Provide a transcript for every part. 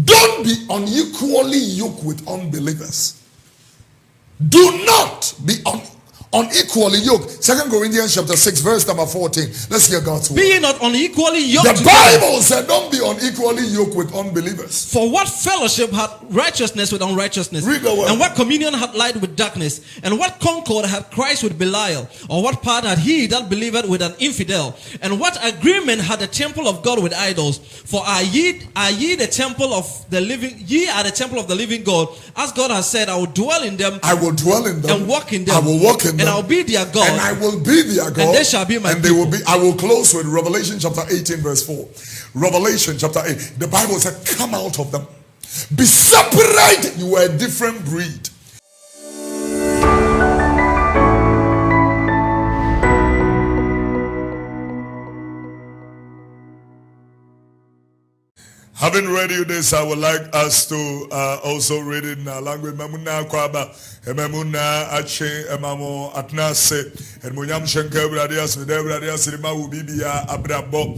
Don't be unequally yoked with unbelievers. Do not be unequally yoked. 2 Corinthians chapter 6 verse number 14. Let's hear God's word. Be ye not unequally yoked. The Bible said don't be unequally yoked with unbelievers. For what fellowship had righteousness with unrighteousness? Read the word. And what communion had light with darkness? And what concord had Christ with Belial? Or what part had he that believed with an infidel? And what agreement had the temple of God with idols? For are ye the temple of the living? Ye are the temple of the living God. As God has said, I will dwell in them. I will dwell in them and walk in them. I will walk in them. And I will be their God. And I will be their God. And they shall be my and they will be. I will close with Revelation chapter 18 verse 4. Revelation chapter 8. The Bible said, come out of them. Be separate. You are a different breed. Having read you this, I would like us to also read it in our language. Mamuna kwaba, emamuna ache, emamo atnase, and munyam shenke bradias with bradias rima ubibia abrabo.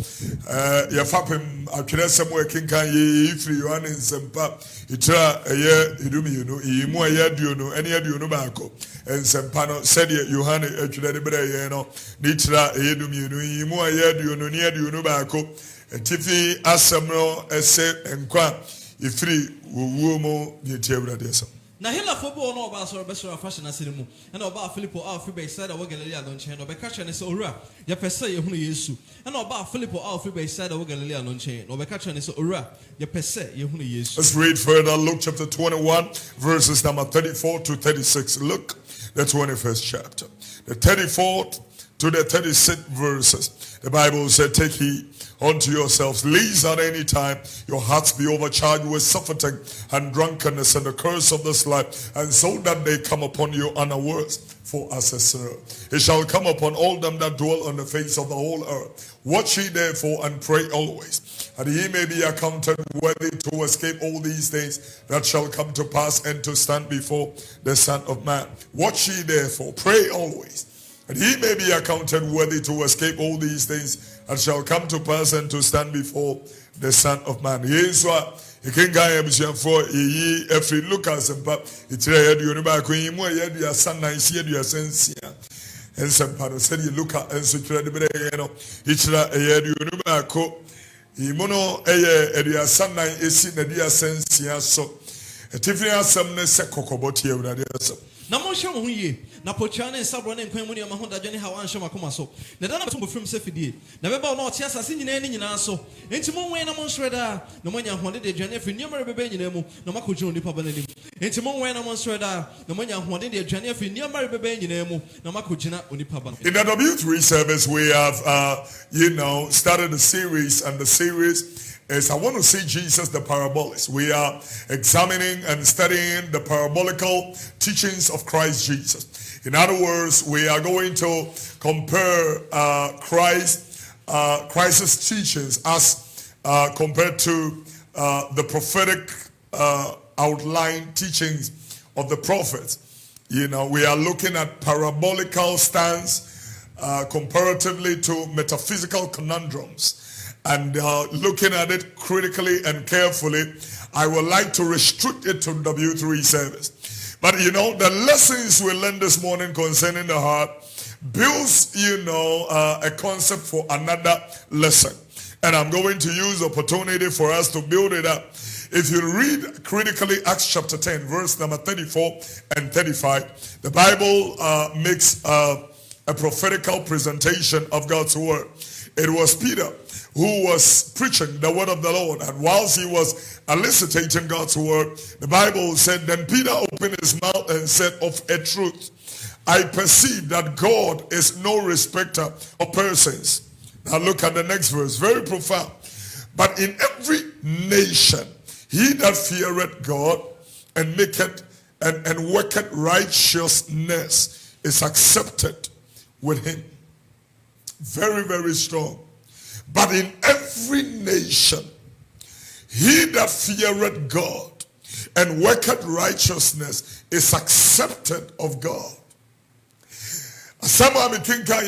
Yafapim akire working can ye free one in sempa. Itra a year idumi no, imu a year duno, any aduno bako. And sempano said Yohane actually brayeno, nitra a yedumi no, imu a year duno, near duno bako. Tifi asamro ese enkwa ifiri wuwo yetie brades. Na hela fobo no ba so be so fashion asirimu. Na oba Philippo afi be said we Galilea don chen no be catch ne so owura ye pese ye hunu Yesu. Na oba Philippo afi be said we Galilea don chen no be catch ne so owura ye pese ye hunu Yesu. Let's read further. Luke chapter 21 verses number 34 to 36. Look, the 21st chapter. The 34th to the 36th verses. The Bible said, take heed unto yourselves, lest at any time your hearts be overcharged with suffering and drunkenness and the curse of this life, and so that they come upon you unawares. For as a snare it shall come upon all them that dwell on the face of the whole earth. Watch ye therefore and pray always, and ye may be accounted worthy to escape all these things that shall come to pass and to stand before the Son of Man. Watch ye therefore, pray always, and he may be accounted worthy to escape all these things that shall come to pass and to stand before the Son of Man. Yes, he can guy for ye every look as a pap. It's read you know back when you more yet your son I see your sense. And some part said you look at and secure the brain. It's a year you know back. Imono a your son I see the dear sense. So a Tiffany some se cocobot here. Na mo hwe mo ye na pochane nsabro ne nkwan mu ne ma ho dadwe ne ha wan hwe makoma so na da na beto bofrim se fidie na beba na ote asase nyina ni nyina so enti mo wen na mo nsreda na mo nya hode de dwane afi niamare beba nyina mu na makojo onipa bananim enti mo wen na mo nsreda na mo nya hode de dwane afi niamare beba nyina mu na makojina onipa ban. In the W3 service we have started a series, and the series is I want to see Jesus the Parabolist. We are examining and studying the parabolical teachings of Christ Jesus. In other words, we are going to compare Christ's teachings as compared to the prophetic outline teachings of the prophets. We are looking at parabolical stance comparatively to metaphysical conundrums. And looking at it critically and carefully, I would like to restrict it to W3 service. But the lessons we learned this morning concerning the heart builds, a concept for another lesson. And I'm going to use the opportunity for us to build it up. If you read critically Acts chapter 10, verse number 34 and 35, the Bible makes a prophetical presentation of God's word. It was Peter who was preaching the word of the Lord, and whilst he was elucidating God's word, the Bible said, then Peter opened his mouth and said, of a truth, I perceive that God is no respecter of persons. Now look at the next verse, very profound. But in every nation, he that feareth God and maketh and worketh righteousness is accepted with him. Very, very strong. But in every nation, he that feareth God and worketh righteousness is accepted of God. Some of me think I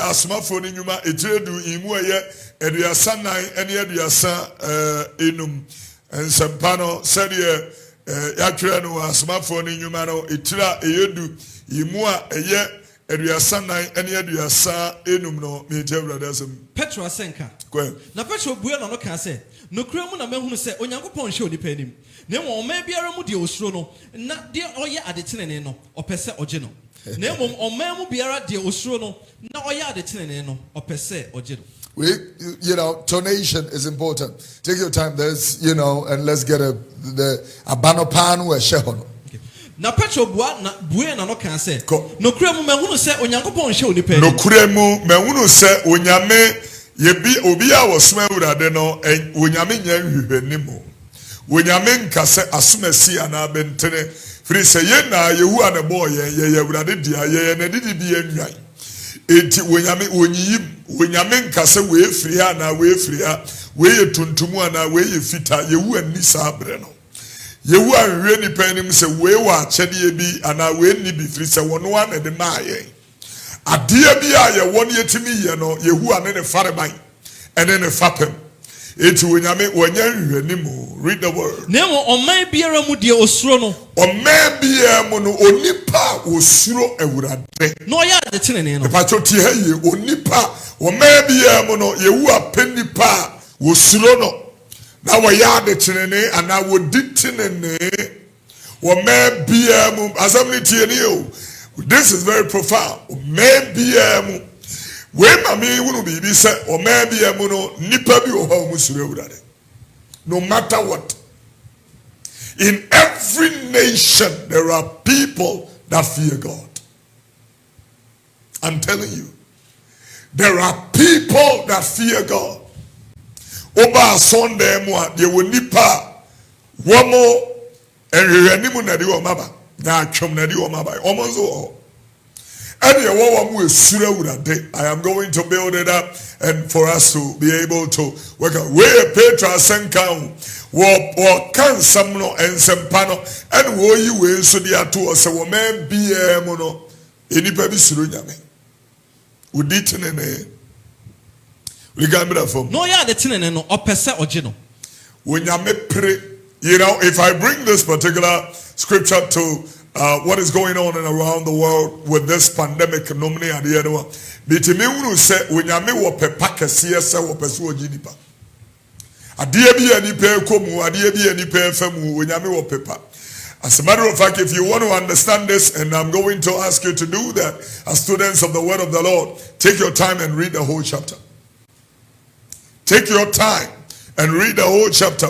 asma for nyuma ejedu imu eye aduasa nan ene aduasa enum nsɛmpa no sɛdeɛ yɛatwerɛ no wɔ asomafoɔ no nnwuma no ɛtira ɛyɛdu yimu a ɛyɛ aduasa nan ene aduasa enum no mekyɛ awurade asɛm Petro asenka na Petro bue no ka sɛ nokura mu na mahunu sɛ onyankopɔn hye onipa anim na mmom ɔman biara mu deɛ osuro no na deɛ ɔyɛ adetenene no ɔpɛ sɛ ɔgye no na mmom ɔman mu biara deɛ osuro no na ɔyɛ adetenene no ɔpɛ sɛ ɔgye no. Tonation is important. Take your time, and let's get the abanopan where shehono. Na Petro bua na bue na no kan se nokura mu mahunu se onyankopɔn hye onipa anim nokura mu mahunu se onyame yebi obi a wɔsoma awurade no onyame nya nhwehwɛnimu onyame nka se asomasi ana bentene firi se ye na yehu ana bɔ ye awurade dia ye na didi bi enwan enti onyame onyiyim onyame nka se we efiri ana we efiri a we ye tuntumu ana we ye fita yehu ani sa abre no yehu anhwe ni panim se we wa akyɛde bi ana we ni bi firi se wɔno ana de maaye adeɛ bi a ye wɔn yetimi ye no yehu ane ne fareban ene ne fapem eti wonyame wonya nhwanimu. Read the word. Nemo ɔman biara mu deɛ osuro no ɔman biara mu no onipa osuro awurade no ɔyɛ adetenene no pato tie ha ye onipa ɔman biara mu no yehu apenipa osuro no na wɔyɛ adetenene ana wodi tenene ɔman biara mu assembly tie ni o. This is very profound. Ɔman biara mu we mami wunu bibi sɛ ɔman biara mu no nipa bi wɔ hɔ musuro awurade no matter what. In every nation, there are people that fear God. I'm telling you. There are people that fear God. Oba Sunday mwa ye wonipa wamo enhwehwanimu na di omaba na atwom na di omaba omonzo and ye wo mu esura wurade. I am going to build it up and for us to be able to work out. We Petra SethEkow wo kan sam no ensempa no and wo yi we so dia to se wo man bia mu no enipa bi suro nyame udi tenene we got me from no ya de tenene no opese oje no wo nyame pre. If I bring this particular scripture to what is going on and around the world with this pandemic nomini and the other one bitimi unu se wo nyame wo pepa kese se wo pese oji nipa adie bi ani pe komu adie bi ani pe famu wo nyame wo pepa. As a matter of fact, if you want to understand this, and I'm going to ask you to do that as students of the word of the Lord, take your time and read the whole chapter. Take your time and read the whole chapter.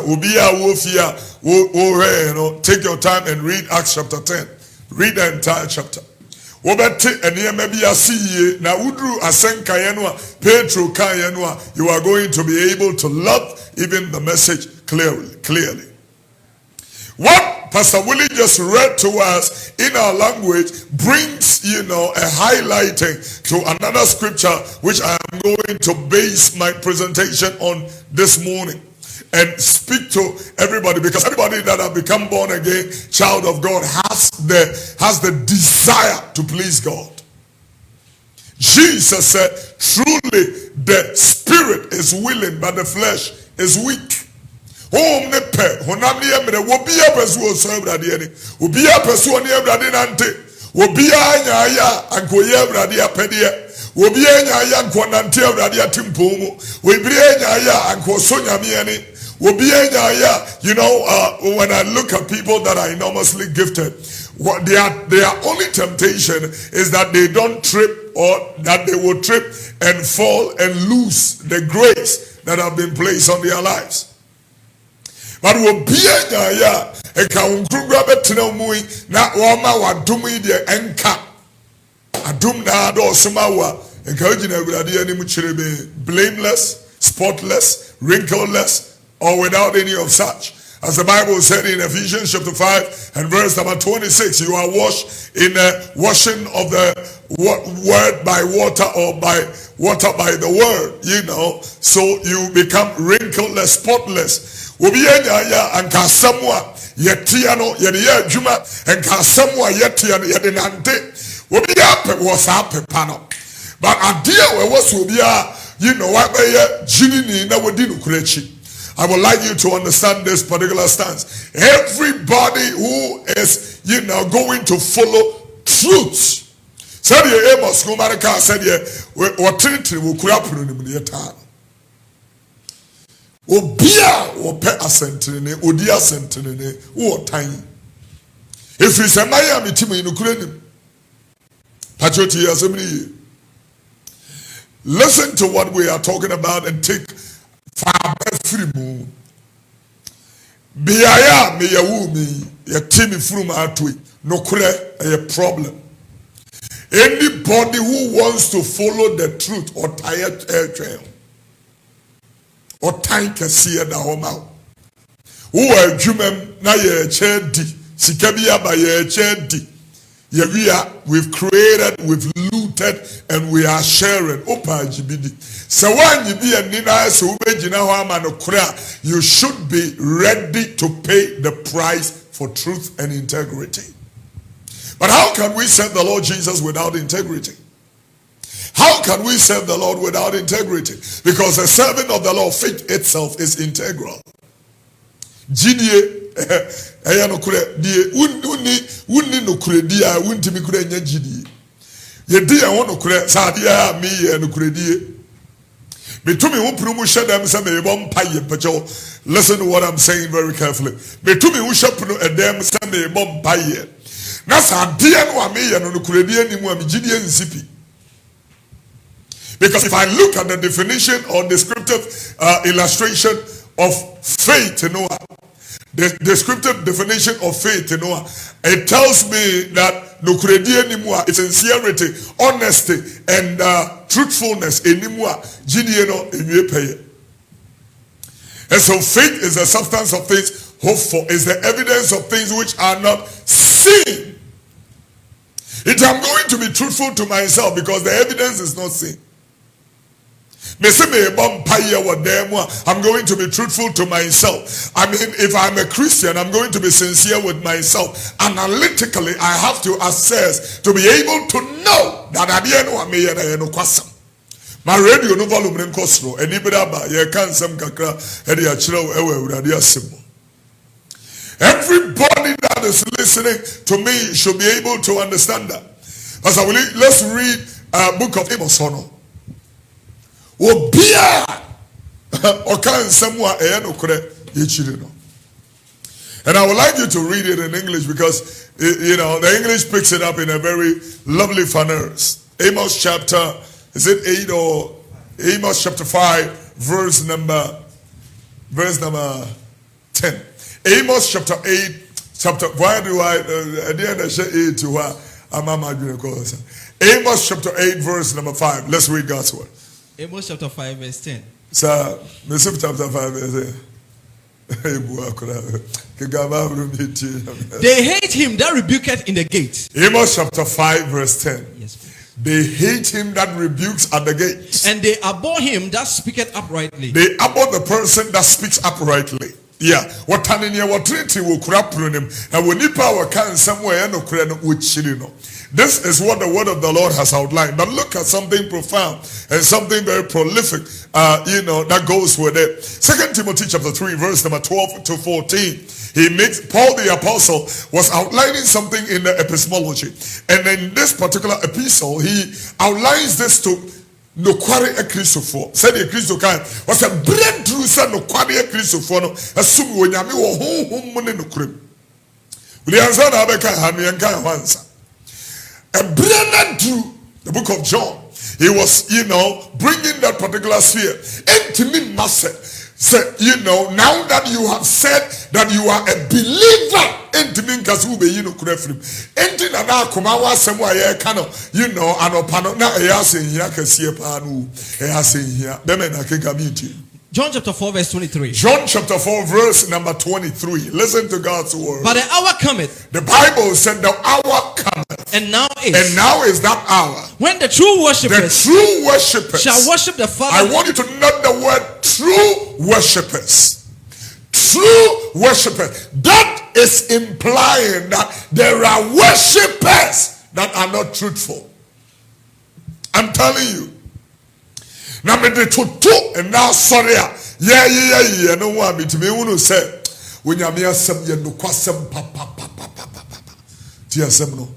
Take your time and read Acts chapter 10. Read the entire chapter. You are going to be able to love even the message clearly. What Pastor Willie just read to us in our language brings, a highlighting to another scripture which I am going to base my presentation on this morning and speak to everybody, because everybody that have become born again, child of God, has the desire to please God. Jesus said, truly the spirit is willing, but the flesh is weak. Home ne pe honamni emre wobia pesu osawrade ani obia pesu oni awrade nante obia nyaaya ankoye awrade apede obia nyaaya ankonante awrade atimpomu obia nyaaya ankosonyame ani obia nyaaya when I look at people that are enormously gifted, what their only temptation is that they don't trip, or that they will trip and fall and lose the grace that have been placed on their lives. But wo bia ya e ka unkrugwa betena mui na wo ma wadum yi de enka adum na do soma wa e ka ogina awurade ani mu chirebe blameless, spotless, wrinkleless, or without any of such. As the Bible said in Ephesians chapter 5 and verse number 26, you are washed in the washing of the word by water, or by water by the word, so you become wrinkleless, spotless. Obienya ya ankasamwa yetiano yede adwuma ankasamwa yetiano yede nante obiya pe wo sa pepano, but adie we was obia you know, I would like you to understand this particular stance. Everybody who is, you know, going to follow truth. Said ye Amos Kumarika said ye what Trinity will crapun in the time. Obia or pet ascentine, Odia sentine, or tiny. If it's a Miami team in Ukraine, Patrioti Assembly. Listen to what we are talking about and take far free moon. Biaya me yawu me ya timi from atwi no kure a problem. Anybody who wants to follow the truth or tired trail or time can see it home out. Who are human na ye chedi sikabia ba ye chedi. We've created, we've looted, and we are sharing. So when you be a nina, you should be ready to pay the price for truth and integrity. But how can we serve the Lord Jesus without integrity? How can we serve the Lord without integrity? Because the serving of the Lord, faith itself is integral. No kure die unni no kure dia untimi kure nya gidi ye dia won no kure sadia mi ye no kure die betumi wo prumu shedam se me bom paye pecho. Listen to what I'm saying very carefully. Betumi wo shapunu edem se me bom paye na sadia no ami ye no kure die ni mu ami gidi nsipi. Because if I look at the definition or descriptive illustration of faith, you know, the descriptive definition of faith, you know, it tells me that nukredi anymore is sincerity, honesty, and truthfulness anymore. And so faith is the substance of things hoped for, is the evidence of things which are not seen. If I'm going to be truthful to myself because the evidence is not seen. I'm going to be truthful to myself. I mean, if I'm a Christian, I'm going to be sincere with myself. Analytically, I have to assess to be able to know that I didn't my radio no volume in Costro, and Ibaba, you can't some kakra, and you are everybody that is listening to me should be able to understand that. As I will, let's read book of Amos. Obia okan samwa eyanokure yechirino. And I would like you to read it in English because you know the English picks it up in a very lovely fanners. Amos chapter, is it 8 or Amos chapter 5 verse number 10. Amos chapter 8 chapter, why do I didn't say 8 to what Amos chapter 8 verse number 5. Let's read God's word. Amos chapter 5 verse 10. Sir, chapter 5 verse 10. They hate him that rebuketh in the gate. Amos chapter 5 verse 10. Yes, please. They hate him that rebukes at the gate. And they abhor him that speaketh uprightly. They abhor the person that speaks uprightly. Yeah. What Tanania, what Trinity will crap on him. And when you power can somewhere no crane with chilino. This is what the word of the Lord has outlined. But look at something profound and something very prolific, you know, that goes with it. 2 Timothy chapter 3, verse number 12 to 14. Paul the apostle was outlining something in the epistemology. And in this particular epistle, he outlines this to nokware a Christopher. Said a Christopher was a breakthrough, said nokware a Christopher. Assume when Yami or home money no crib. We answer Abeka Hamianka once. A brilliant through the book of John. He was, you know, bringing that particular sphere. And to me, master said, you know, now that you have said that you are a believer, and to me, because we you know, could have and to now come out somewhere, kind of, you know, and upon now, I ask in here, can see a panu, I ask in here, then I can come into John chapter 4 verse 23. John chapter 4 verse number 23. Listen to God's word. But the hour cometh. The Bible said the hour cometh. And now is. And now is that hour. When the true worshippers. Shall worship the Father. I want you to note the word true worshippers. True worshippers. That is implying that there are worshippers that are not truthful. I'm telling you. na me de toto na sorry a ye no wa bitime hunu se onyame asem ye no kwasem papa ti asem no.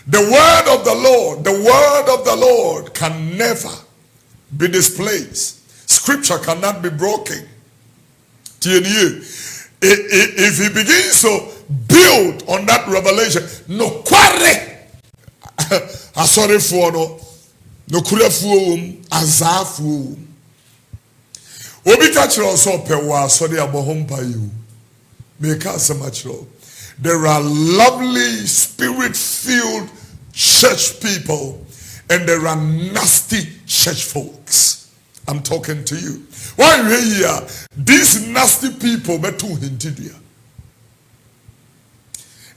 The word of the Lord can never be displaced. Scripture cannot be broken. If he begins to build on that revelation, no kware asore for no kurefu azafu obi ka kire so pewa asore abohom pa you make us much. There are lovely spirit-filled church people and there are nasty church folks. I'm talking to you. Why are you here? These nasty people be too hinted here.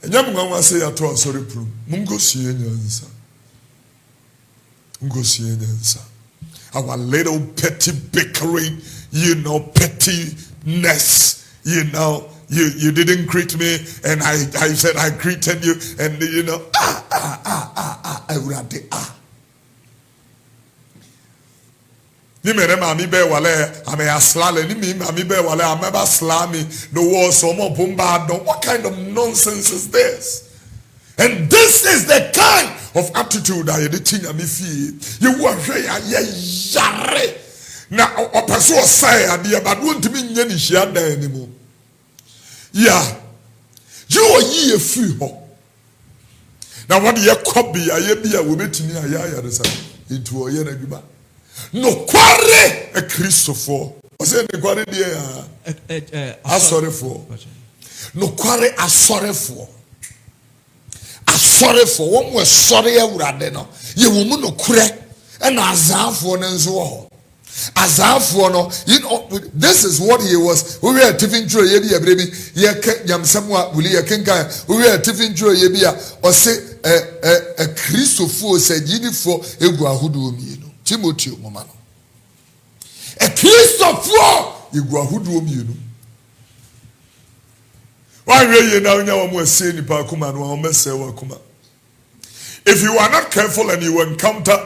And I'm going to say to us, sorry, Mungo sienza. Our little petty bickering, pettiness, You didn't greet me, and I said I greeted you, and Ni mere mami be wale ame aslale ni mi mami be wale ameba slami no war so mo bomba don. What kind of nonsense is this? And this is the kind of attitude that you tinya me feel. You were yare. Now a person say ade but won't me nya ni hia da anymore. Yeah, you are ye free ho. Now what you copy aye bia we betimi aye resa into oye na dwuma. No kware a Christopher. O say no kware dey asore for. No kware asore for. Asore for one we sorry awurade no. Ye wo mu no kure e na azafo no nso ho. Azafo no, this is what he was. We were tiffin through ye bia brebi ye yam samwa wuli ye kenka. We were tiffin through ye bia o say a Christopher said yidifo egu ahudu omienu. Timothy momano. A Christopher egu ahudu omienu. Why you now nya mo say ni pa kuma no o mese wa kuma. If you are not careful and you encounter,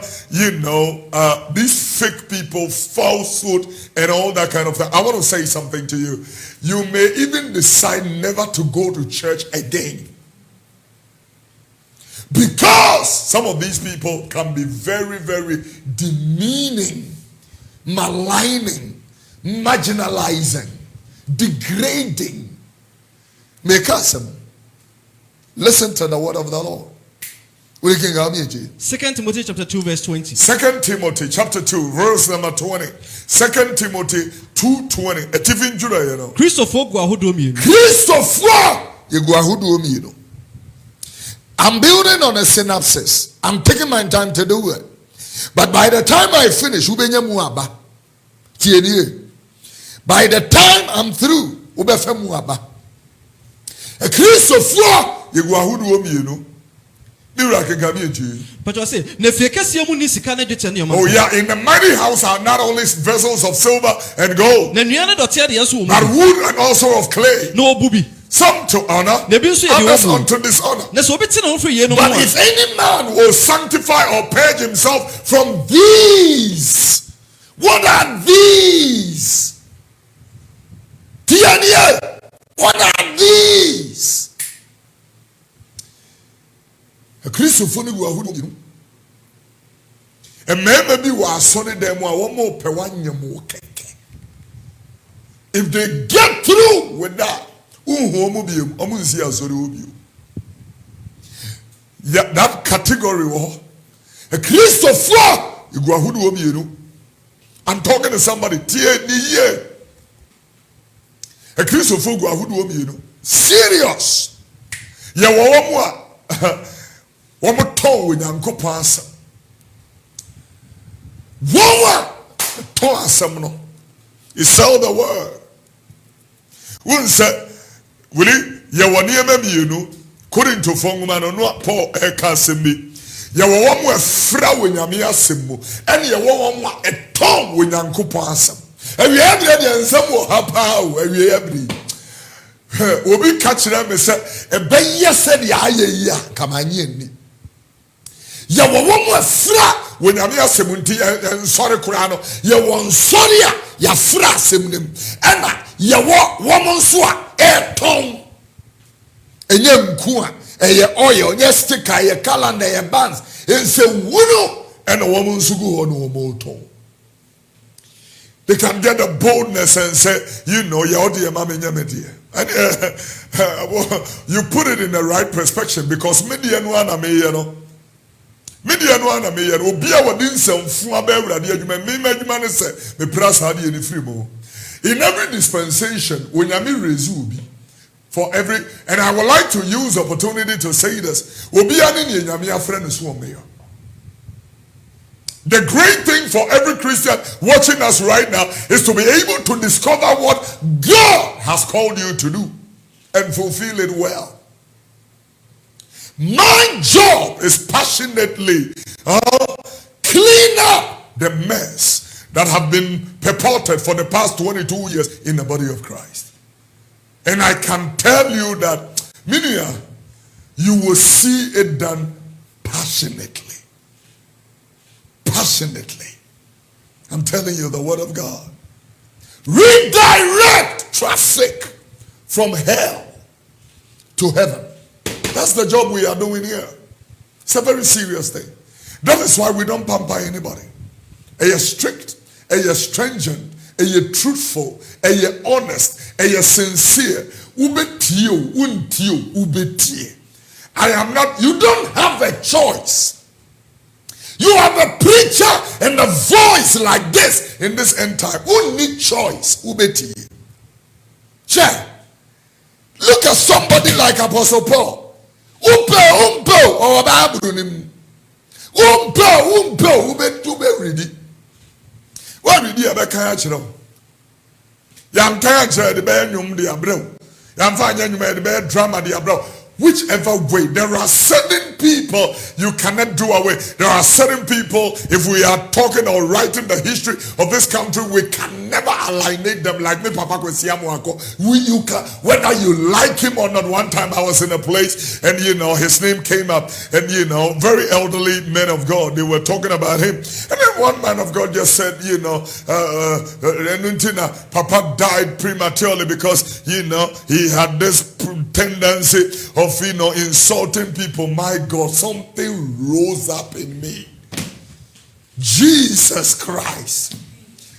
these fake people, falsehood, and all that kind of thing, I want to say something to you. You may even decide never to go to church again. Because some of these people can be very, very demeaning, maligning, marginalizing, degrading. Listen to the word of the Lord. 2 Timothy chapter 2 verse 20. 2 Timothy chapter 2 verse number 20. 2 Timothy 2:20. Etivin jura Christopher gu ahudu omienu. Christopher gu ahudu omienu. I'm building on a synopsis. I'm taking my time to do it. But by the time I finish, ubenya muaba. Tienie. By the time I'm through, ubefe muaba. A Christopher gu ahudu omienu. But I say, oh yeah, in the mighty house are not only vessels of silver and gold, but wood and also of clay. Some to honor, others unto dishonor. But if any man will sanctify or purge himself from these, what are these? What are these? A Christopher who are who a member be was sonny them one more per 1 year more. If they get through with that, yeah, that category a Christopher you go who I'm talking to somebody a Christopher go who serious. Yeah, one more tongue with Uncle Passer. One more tongue, you sell the word. One said, will you want to couldn't to Fongman or not Paul Ekasimbi. You were one more frau in Yamia Simbo, and you were one more a tongue with Uncle Passer. And we have ready some more how we have. Obi catch them and say, a bay said, ya, come on, ya were one more fra when you are semunti and sorry kurano, you want sorry ya fra semnim, and ya walk woman swa air tongue. And ye mkua, and ye oil, ye sticker, ye calendar, ye bands, and say wuno, and a woman's who on no more tongue. They can get the boldness and say, you know, you're the mama media. And you put it in the right perspective because media one I mean, you know. Media one I mean, you know, be our dinsen from a bear, me man say, me press had any free more. In every dispensation, when you mean resume for every, and I would like to use opportunity to say this, will be an Indian friend is one mayor. The great thing for every Christian watching us right now is to be able to discover what God has called you to do and fulfill it well. My job is passionately clean up the mess that have been purported for the past 22 years in the body of Christ. And I can tell you that, Minia, you will see it done passionately. Passionately. I'm telling you the word of God. Redirect traffic from hell to heaven. That's the job we are doing here. It's a very serious thing. That is why we don't pamper anybody. Are you strict? Are you stringent? Are you truthful? Are you honest? Are you sincere? I am not, you don't have a choice. You have a preacher and a voice like this in this end time. Who need choice? Check. Look at somebody like Apostle Paul. Whichever way, there are certain people you cannot do away. There are certain people, if we are talking or writing the history of this country, we can never alienate them like me, Papa Kwesiamuako. You can, whether you like him or not. One time I was in a place and his name came up, and very elderly men of God, they were talking about him. And then one man of God just said, Papa died prematurely because he had this tendency of insulting people. My God, something rose up in me. Jesus Christ,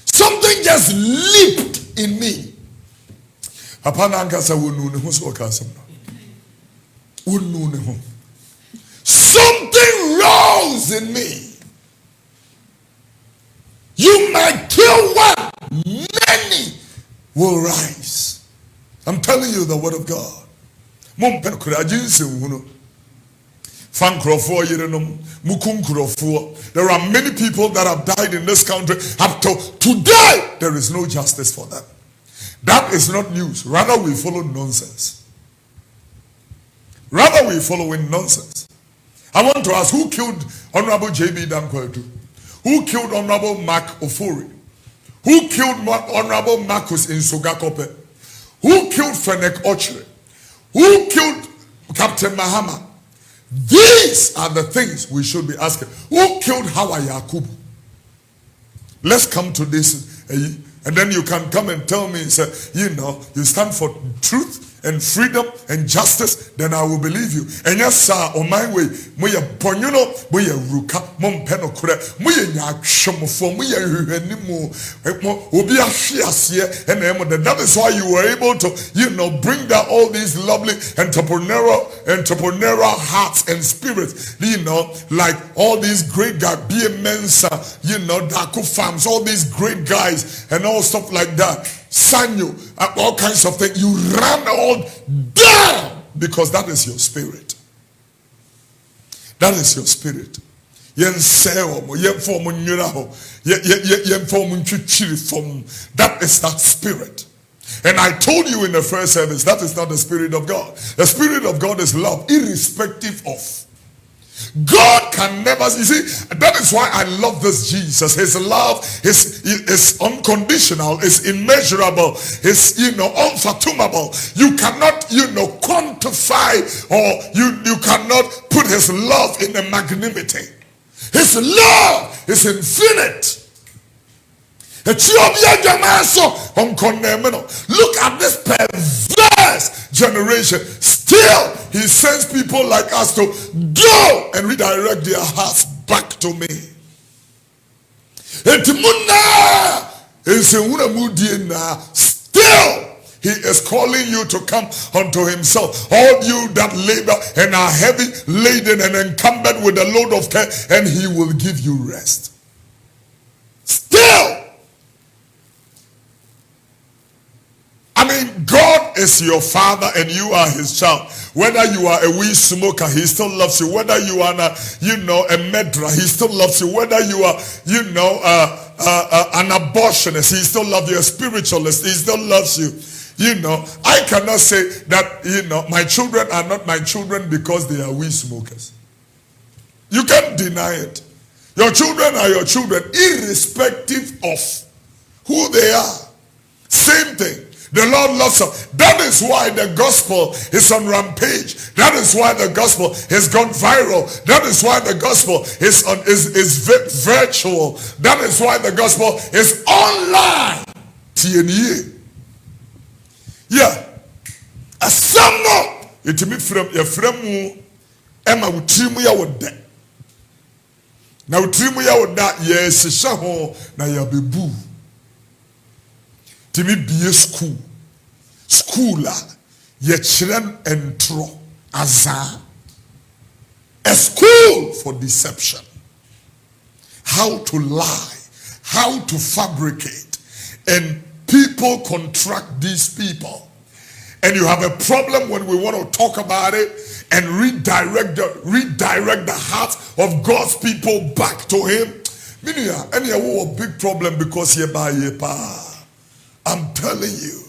something just leaped in me. Something rose in me. You might kill one, many will rise. I'm telling you the word of God. There are many people that have died in this country. Up to today, there is no justice for them. That is not news. Rather, we follow nonsense. Rather, we following nonsense. I want to ask, who killed Honorable J.B. Dankwetu? Who killed Honorable Mark Ofori? Who killed Honorable Marcus in Sogakope? Who killed Fenek Ochre? Who killed Captain Mahama? These are the things we should be asking. Who killed Hawa Yakubu? Let's come to this. And then you can come and tell me, say, you stand for truth and freedom and justice, then I will believe you. And yes, sir, on my way, moya ponyuno, moya ruka, mom penokure, moya nyakshomofo, moya henimu, obia shiasie, and that is why you were able to, bring down all these lovely entrepreneurial hearts and spirits, like all these great guys, BM Mensa, Daku Farms, all these great guys, and all stuff like that. Sanyo, all kinds of things. You ran all down because that is your spirit. That is your spirit. That is that spirit. And I told you in the first service, that is not the Spirit of God. The Spirit of God is love, irrespective of. God can never, you see, that is why I love this Jesus. His love is unconditional, is immeasurable, is unfathomable. You cannot, quantify, or you cannot put his love in a magnanimity. His love is infinite. Look at this perverse generation. Still, he sends people like us to go and redirect their hearts back to me. Still, he is calling you to come unto himself. All you that labor and are heavy laden and encumbered with a load of care, and he will give you rest. Still, I mean, God is your father and you are his child. Whether you are a weed smoker, he still loves you. Whether you are a murderer, he still loves you. Whether you are, an abortionist, he still loves you. A spiritualist, he still loves you. I cannot say that, my children are not my children because they are weed smokers. You can't deny it. Your children are your children, irrespective of who they are. Same thing. The Lord loves us. That is why the gospel is on rampage. That is why the gospel has gone viral. That is why the gospel is virtual. That is why the gospel is online. Yeah. A summer. It me from your friend Emma would trim ya with that. Now trim ya with that. Yes, shaho na ya bebu. Timi be a school. Schooler. Ye children entro. Azar. A school for deception. How to lie. How to fabricate. And people contract these people. And you have a problem when we want to talk about it and redirect the hearts of God's people back to him. Meaning, any a big problem because ye ba ye pa. I'm telling you.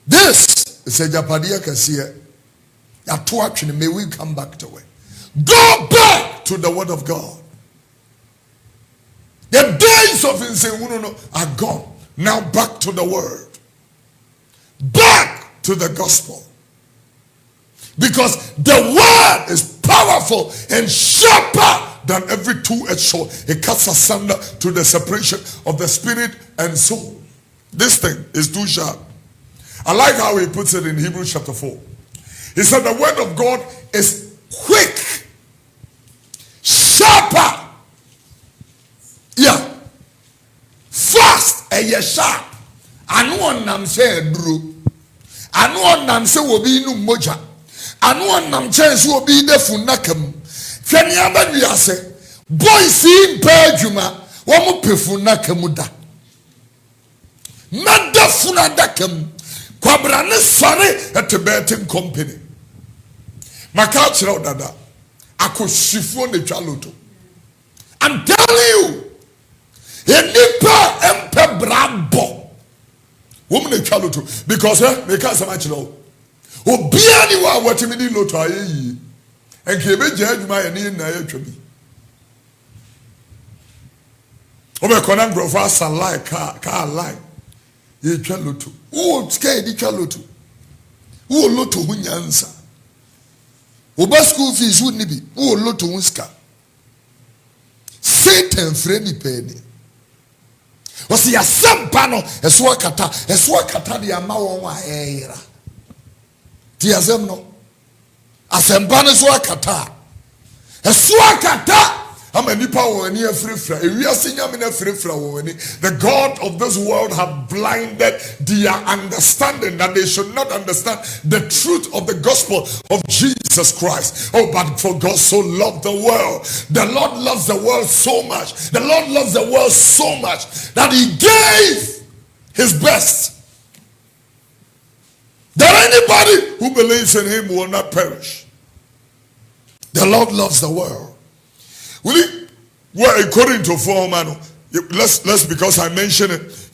This is a Japadia Kasia. May we come back to it. Go back to the word of God. The days of insane are gone. Now back to the word. Back to the gospel. Because the word is powerful and sharper than every two-edged sword. It cuts asunder to the separation of the spirit and soul. This thing is too sharp. I like how he puts it in Hebrews chapter 4. He said the word of God is quick, sharper, yeah, fast, and yet sharp. I know one say Drew. I know one say will be no moja. I know one chance will be the funakam. Can you ever be say, boy, see Berjuma, one more pefunakamuda. Not the funadakam. Kwabrane sorry at the betting company. Makachiro dada. Ako shifon de chaloto. I'm telling you. Nipa empe brabo. Woman de chaloto. Because because I'm actually. Obiani wa watimini loto aye. And kebe judge my and na ye twemi. Obe konan grofa sa like car like. Ye chaloto. Who scared the chaloto? Who loto hunyansa? Oba school fees wouldn't be. Who loto unska? Satan friendly penny. Was he a sampano? A swakata the amawa era. Tiazem no. A sampano swakata. A swakata. How many power near free fry? We are seeing free fry. The God of this world have blinded their understanding that they should not understand the truth of the gospel of Jesus Christ. Oh, but for God so loved the world. The Lord loves the world so much. The Lord loves the world so much that he gave his best. That anybody who believes in him will not perish. The Lord loves the world. Will it? Well, according to 4 man, let's because I mentioned it,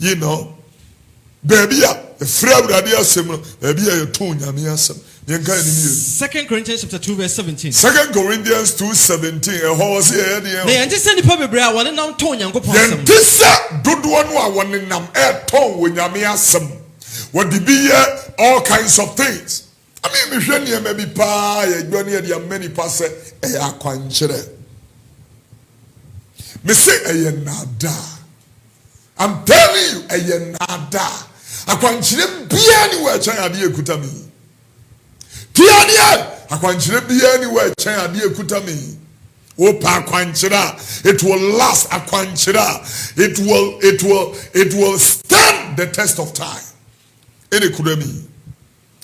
baby, a friend idea similar, baby, a tone, 2 Corinthians chapter 2 verse 17. 2 Corinthians 2:17. A horse here. They anticipate the public bra one now tone yango posam. This good one who nam air tone when yamia some. What be all kinds of things. I mean, Mishania may be pie, there are many passe, a quanchere. Me say, a nada. I'm telling you, a nada. A quanchere be anywhere, China, dear Kutami. Tiania, a quanchere be anywhere, China, dear Kutami. Opa quanchera, it will last a quanchera. It will stand the test of time. Any kudemi.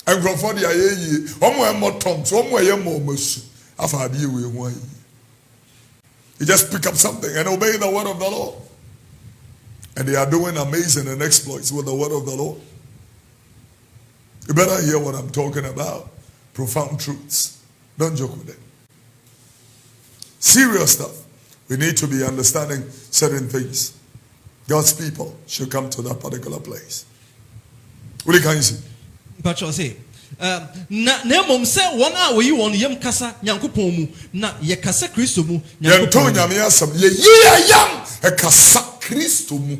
And from for the aye, omo more tongues, omo more mercy. I've had you with one. You just pick up something and obey the word of the Lord. And they are doing amazing and exploits with the word of the Lord. You better hear what I'm talking about. Profound truths. Don't joke with it. Serious stuff. We need to be understanding certain things. God's people should come to that particular place. What can you see? But you say, na mom say one hour you on yam kasa nyankopon mu na ye kasa Kristo mu nyankopon nyame asam ye yam e kasa Kristo mu.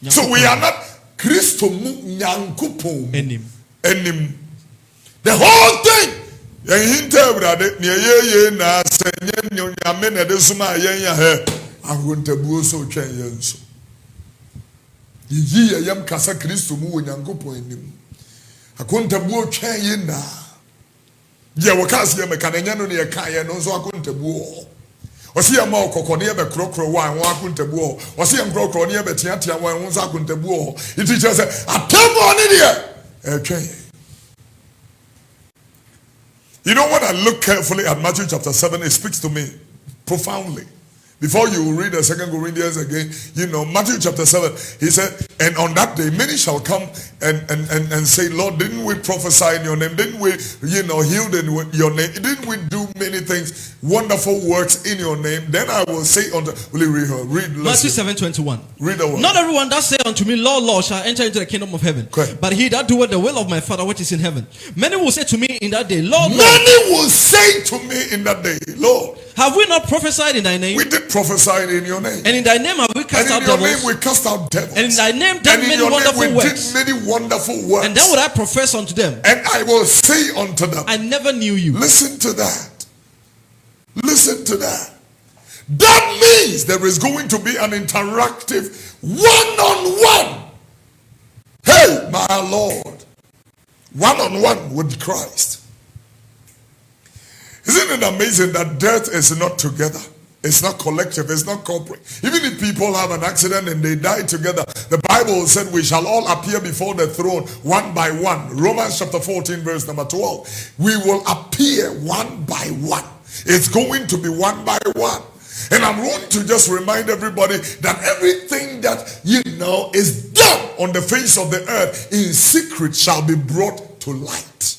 So we are not Kristo mu nyankopon enim. The whole thing. Yehinte brade ne yeye na senye nyame na de suma yen ya he ahontabuo so twen yen so yi yam kasa Kristo mu nyankopon enim akontabuo twen yen na ye wokas ye meka na no ne ye kan ye no so akontabuo osi ya ma okoko ne ye be krokro wa ho akontabuo osi ya krokro ne ye be tiatia wa ho so akontabuo it teaches say atemo ne de twen. You know, when I look carefully at Matthew chapter 7, it speaks to me profoundly. Before you read the 2 Corinthians again, you know, Matthew chapter 7, he said, and on that day, many shall come and say, Lord, didn't we prophesy in your name? Didn't we, heal in your name? Didn't we do many things, wonderful works in your name? Then I will say unto, will you read Matthew 7:21. Read the word. Not everyone that say unto me, Lord, Lord, shall enter into the kingdom of heaven. Correct. But he that doeth the will of my Father which is in heaven. Many will say to me in that day, Lord, Lord. Many will say to me in that day, Lord, have we not prophesied in thy name? We did prophesy in your name. And in thy name have we cast out devils. And in your name we cast out devils. And in thy name done many wonderful works. Did many wonderful works. And then would I profess unto them. And I will say unto them, I never knew you. Listen to that. Listen to that. That means there is going to be an interactive one-on-one. Hey, my Lord. One-on-one with Christ. Isn't it amazing that death is not together? It's not collective, it's not corporate. Even if people have an accident and they die together, the Bible said we shall all appear before the throne one by one. Romans chapter 14 verse number 12. We will appear one by one. It's going to be one by one. And I'm going to just remind everybody that everything that is done on the face of the earth in secret shall be brought to light.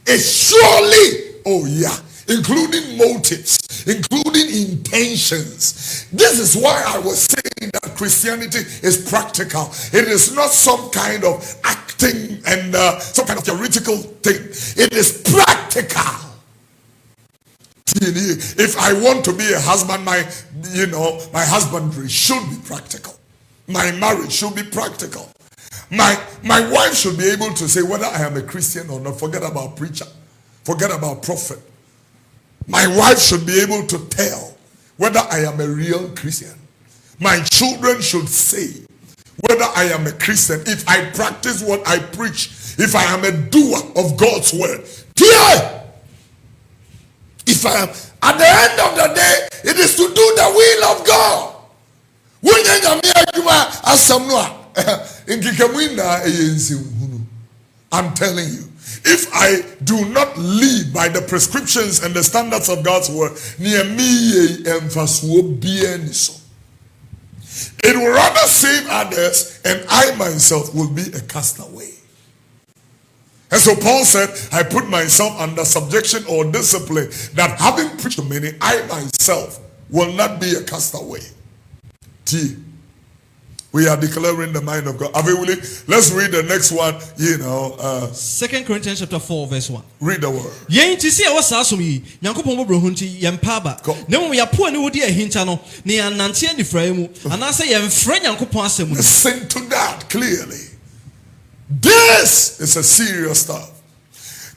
It's surely, oh yeah, including motives, including intentions. This is why I was saying that Christianity is practical. It is not some kind of acting and some kind of theoretical thing. It is practical. If I want to be a husband, my husbandry should be practical. My marriage should be practical. My wife should be able to say whether I am a Christian or not. Forget about preacher. Forget about prophet. My wife should be able to tell whether I am a real Christian. My children should say whether I am a Christian. If I practice what I preach. If I am a doer of God's word. If I am, at the end of the day, it is to do the will of God. I'm telling you, if I do not live by the prescriptions and the standards of God's word, it will rather save others and I myself will be a castaway. And so Paul said, I put myself under subjection or discipline, that having preached to many, I myself will not be a castaway. We are declaring the mind of God. Are we willing? Let's read the next one. 2 Corinthians chapter 4 verse 1. Read the word. Listen to that clearly. This is a serious stuff.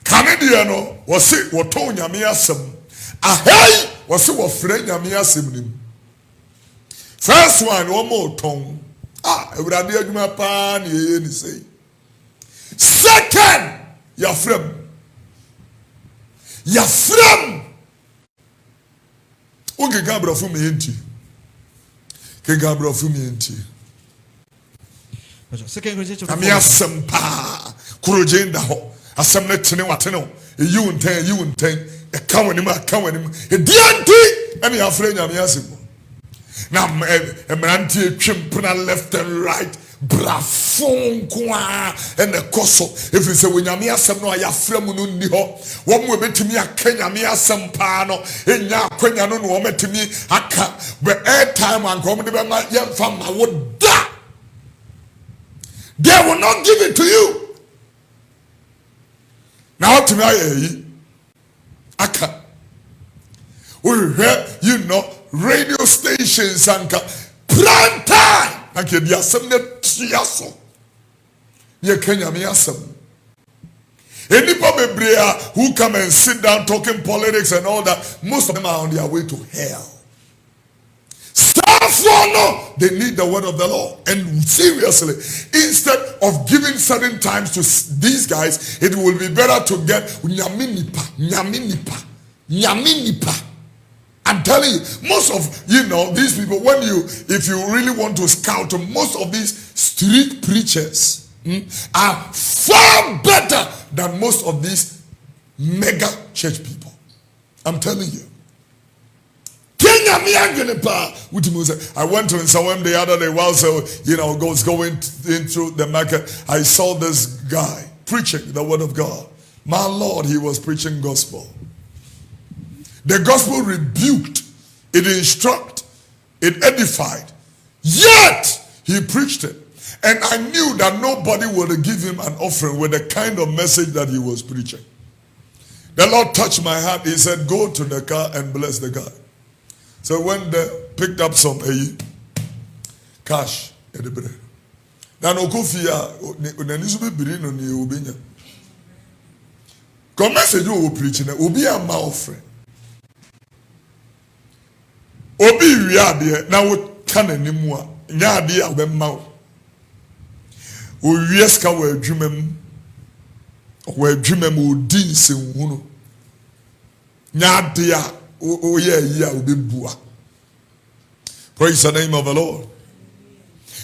Canadian was it what told Yamia some. A hey was it what friend Yamia sim. First one more tongue. I would have been my pan, ye say. Second, your friend. Your friend. Okay, Gabra for me into. Gabra for me into. Second Corinthians I'm here some pa. Kurojenda ho. Asem ne tene watene. You unten. A come with him. A dianti. And your friend, I'm here some. Now, a man chimpuna left and right. Brafon kwa and the coso. If you say when you mean some no, I have framun ni ho. One will bet me a Kenya me some pano. In ya Kenya no woman to me. Aka. But air time and come to my young family would die. They will not give it to you. Now to me, Aka. We hear, radio stations and prime time. And can be a sumnet tiaso. Ye Kenya me asem. Anybody who come and sit down talking politics and all that, most of them are on their way to hell. No, they need the word of the Lord. And seriously, instead of giving certain times to these guys, it will be better to get nyaminipa. I'm telling you, most of these people, if you really want to scout, most of these street preachers are far better than most of these mega church people. I'm telling you. I went to Nsawam the other day while was going into the market. I saw this guy preaching the word of God. My Lord, he was preaching gospel. The gospel rebuked, it instructed, it edified. Yet he preached it. And I knew that nobody would give him an offering with the kind of message that he was preaching. The Lord touched my heart. He said, go to the car and bless the guy. So when they picked up some cash at the bread. Now no Kofi come message you preaching obi a ma offering. Obi wi ade na wo kan animu a nya ade a be ma wo. O wieska wa adwumam. Wa adwumam odi nsenhunu. Nya ade a praise the name of the Lord.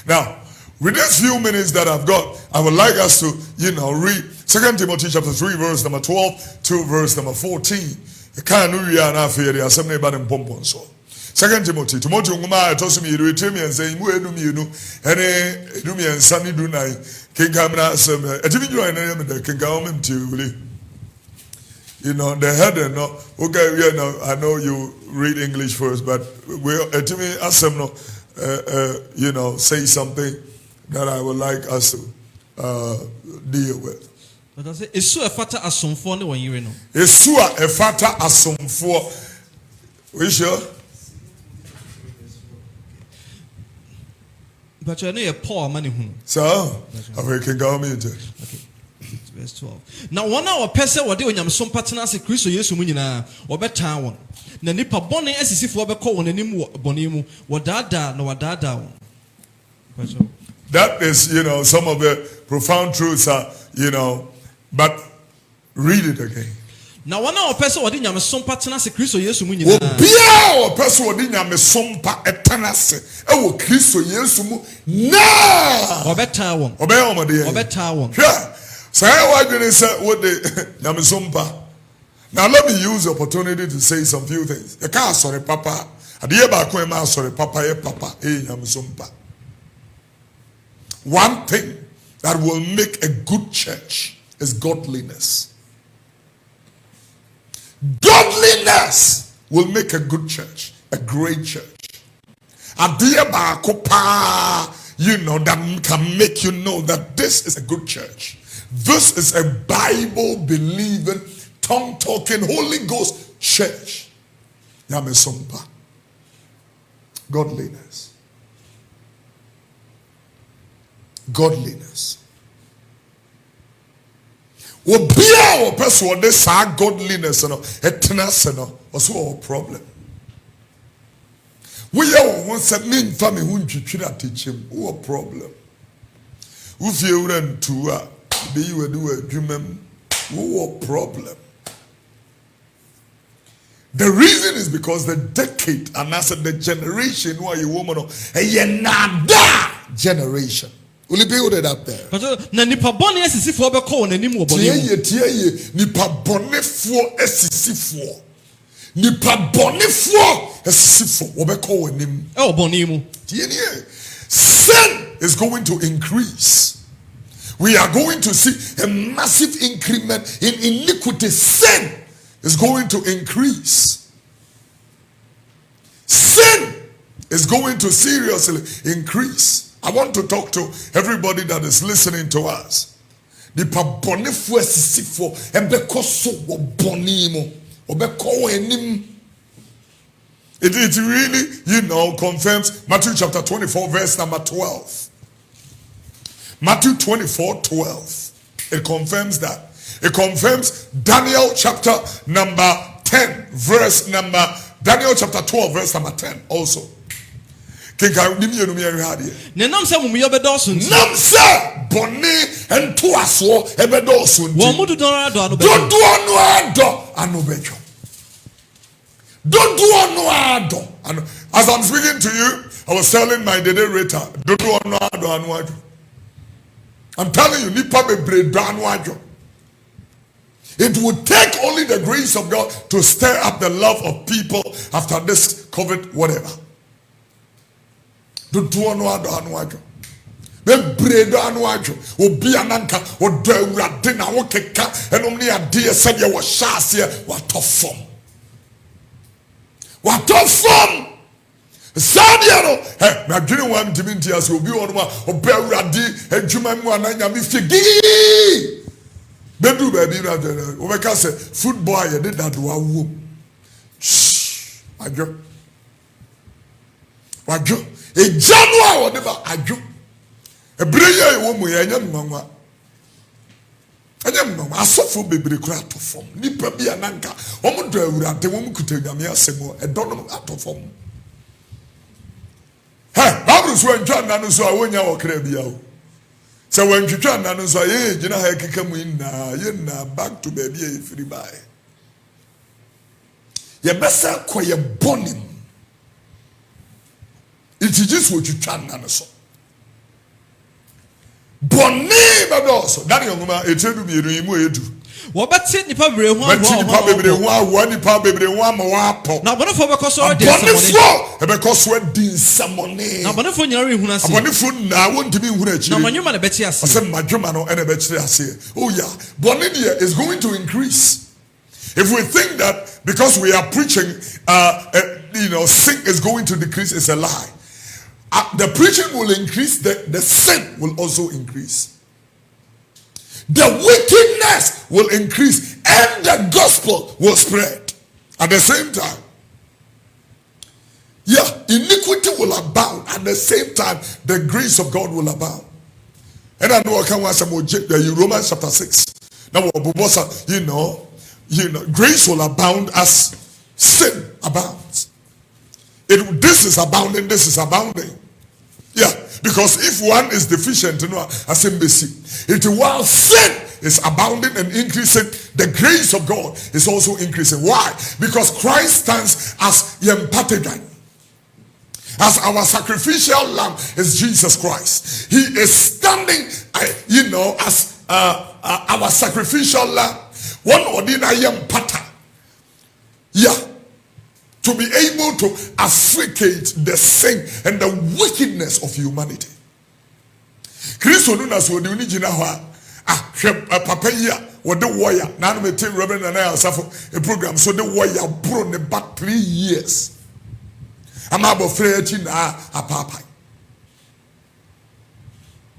Now, with these few minutes that I've got, I would like us to, read 2 Timothy chapter 3, verse number 12 to verse number 14. 2 Timothy, nguma etoso mi retemi en say mu enum yenu ene enum yen sani du nai kinga na asem etimi join na yem de kinga o mem tiuli. The header, okay, I know you read English first, but to me, say something that I would like us to deal with. Esu efata asomfo ne wonyire no. Esu efata asomfo. We sure? But you know your Paul mani hunu. So, I can go me into. Okay. Verse 12. Now one hour person wode onyamsom patena se Kristo Yesu mu nyina obetan won. Na nipa bone asisifo obekọ won anim bone mu wodada na wadada won. That is, some of the profound truths are, but read it again. Now one hour person wode nyamsom patena se Kristo Yesu mu nyina. Obia o person wode nyamsom pa etana se e wo Kristo Yesu mu na obetan won. Obetan won. Yeah. So why did he say what the Yamisumpa? Now let me use the opportunity to say some few things. The car sorry papa. Adieba sorry papa Yamisumpa. One thing that will make a good church is godliness. Godliness will make a good church, a great church. Adieba kopa, that can make you know that this is a good church. This is a Bible-believing, tongue-talking, Holy Ghost church. Yamesompa. Godliness. Godliness. Obia or person this godliness no etnase no also a problem. We are one say me family hu ntwitwira teachim who a problem. If you run to be you do adwumam who a problem. The reason is because the decade and as the generation who are you woman a nada generation. Will you build it up there? Na nipa bone asisifo obekọ nanim wo bone mu. Tie nipa bonefo asisifo. Nipa bonefo asisifo obekọ wanim. E bone mu. Sin is going to increase. We are going to see a massive increment in iniquity. Sin is going to increase. Sin is going to seriously increase. I want to talk to everybody that is listening to us. The pabonifo esisifo ebeko so wo bonimo obeko enim. It really, confirms Matthew chapter 24 verse number 12. Matthew 24:12. It confirms that. It confirms Daniel chapter number 10 verse number Daniel chapter 12 verse number 10 also. Nenam se mumu yobedosun. Nam se boni entu aso ebedosun. Wo mudu don ado anu bejo. Don't do anu bejo. Don't do anu. As I'm speaking to you, I was telling my dede-rater, don't do anu. I'm telling you, nipa bebre anu. It would take only the grace of God to stir up the love of people after this COVID whatever. Do anu. Be bredo anu obi ananka odo awurade na wo keka enom ne ade ese de wo hyase watofom sadia no na dwene wan timinti ase obi won ma obi awurade adwuma mu ananya me figi bedu ba bi na de wo be ka se football ye de that wa wo adwo e janua wo de ba adwo ebreya e wo mu ye nyam nwanwa anyam nwanwa asofo bebre kura atofom nipa bi ananka omo do awurade wo mu kutanyame asemo e donom atofom Bible so ntwa nanu so a wonya wokra bia o se wantwitwa nanu so ye gina ha keka mu na ye na back to baby e free by ye besa koye bonim it is just what you twan nanu so boni badoso that yonguma etedu mienu imu edu wo beti nipa bebre hu awo nipa bebre hu ama wapo na bonefo bekoso de samone na bonefo nyina re hu ase bonefo na wontimi hu na na manwuma na beti ase ase madwuma no ene beti ase oh yeah bonnie is going to increase. If we think that because we are preaching sin is going to decrease, it's a lie. The preaching will increase, the sin will also increase. The wickedness will increase and the gospel will spread at the same time. Yeah, iniquity will abound at the same time the grace of God will abound. And I know I can watch some Romans chapter 6. Now grace will abound as sin abounds. This is abounding, this is abounding. Yeah, because if one is deficient, as embassy, while sin is abounding and increasing, the grace of God is also increasing. Why? Because Christ stands as Yempatigan. As our sacrificial lamb is Jesus Christ. He is standing, as our sacrificial lamb. One ordinary Yempata. Yeah. To be able to afflicate the sin and the wickedness of humanity. Christo nunas wo de unigina ho papa yi a wo de warrior na no metin Reverend and I asafo a program so the warrior bro ne back 3 years. I'm about free na apapa.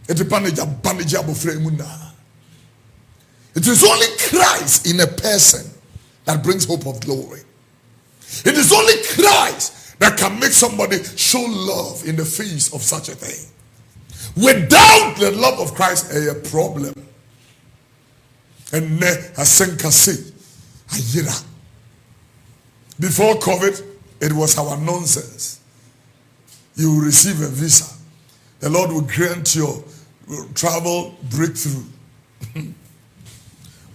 It bandage abofra mu na. It is only Christ in a person that brings hope of glory. It is only Christ that can make somebody show love in the face of such a thing. Without the love of Christ, a problem. And ne asenkase ayira. Before COVID, it was our nonsense. You will receive a visa. The Lord will grant your travel breakthrough.